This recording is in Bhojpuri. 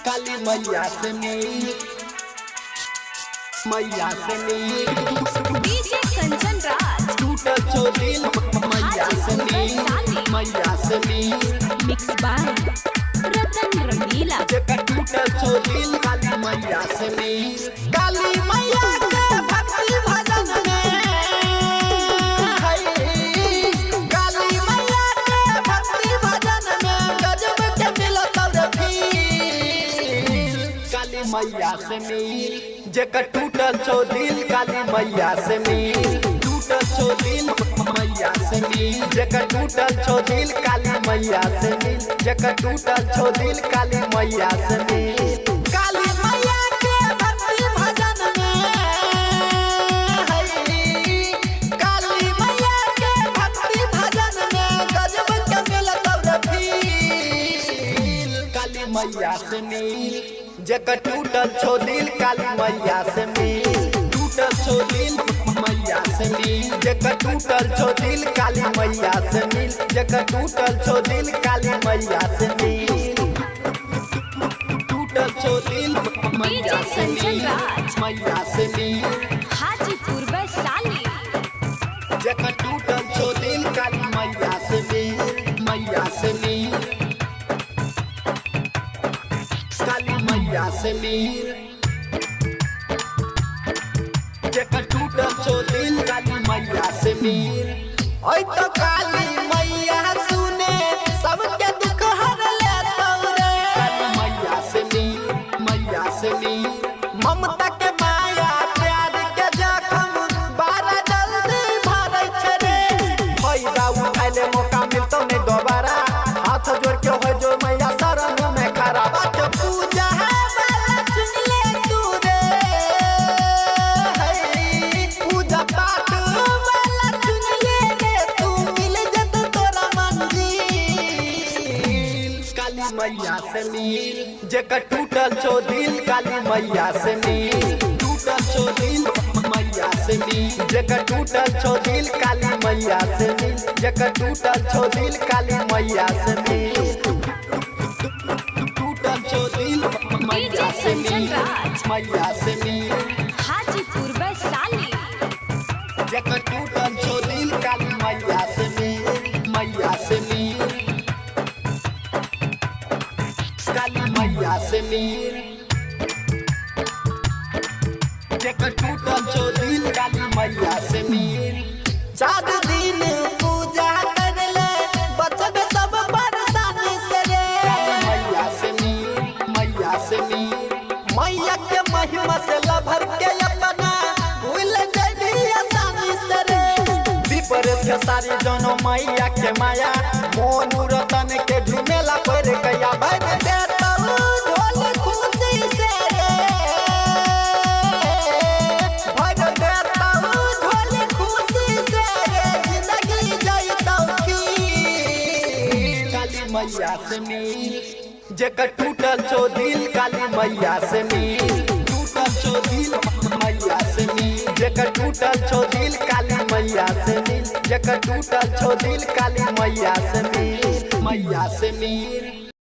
काली मैया से मिल, मैया से मिल। डीजे कंचन राज टूटल चोली मैया से मिल, मैया से मिल। मिक्स बाय रतन रंगीला। जेकर टूटल चोली काली मैया से मिल। काली मैया के भक्ति भजन में काली मैया के भक्ति भजन में गजब के मिलत फील। काली मैया से मिल, जेकर टूटल चोली काली मैया से मिल। टूटल चोली मैया से मिल, जेकर टूटल चोली काली मैया से मिल। जेकर टूटल चोली काली मैया से मिल। काली मैया के भक्ति भजन में काली मैया के भक्ति भजन में गजब के मिलत फील। काली मैया से मिल, जेकर टूटल चोली काली मैया से मिल। टूटल चोली मैया से मिल, जेकर टूटल चोली काली मैया से मिल। जेकर टूटल चोली काली मैया से मिल। टूटल चोली मैया से मिल, मैया से मिल। हाजीपुर वैशाली। जेकर टूटल चोली काली मैया से मिल, मैया से मिल। काली मैया से मिल, जेकर टूटल चोली काली मैया से मिल। ओए तो काली मैया सुने सबके दुख हर लेतौ रे। काली मैया से मिल, मैया से मिल। ममता के माया प्यार के जखम बारा जल्दी भरै छै रे। फायदा उठाइले मौका मिलतौ नहीं दोबारा। हाथ जोड़ के हो जो मैया शरण में खड़ा। बात पूजा है वाला चुन ले तू रे। पूजा पाठ वाला चुन ले रे तू। मिल जत तोरा मंजिल। काली मैया से मिल, जेकर टूटल चोली काली मैया से मिल। टूटल चोली मैया से मिल, जेकर टूटल चोली काली मैया से मिल। जेकर टूटल चोली काली मैया से मिल। टूटल चोली मैया से मिल, मैया से मिल। हाजीपुर वैशाली। जेकर टूटल चोली काली मैया से मिल, मैया से मिल। काली मैया से मिल, जेकर टूटल चोली काली मैया से मिल। 4 दिन पूजा करले बचबे सब परेशानी से रे। मैया से मिल, मैया से मिल। मैया के महिमा से लभर के अपना भूल जइबी आसानी से रे। विपरीत के सारी जनो मैया के माया। मोनू रतन के झुमेला पर गया भर देतौ ढोल खुशी से रे। भर देतौ ढोल खुशी से रे। जिंदगी जइतौ खील। काली मैया से मिल, जेकर टूटल चोली काली मैया से मिल। टूटल चोली मैया से मिल, जेकर टूटल चोली काली मैया से मिल। जेकर टूटल चोली काली मैया से मिल, मैया से मिल।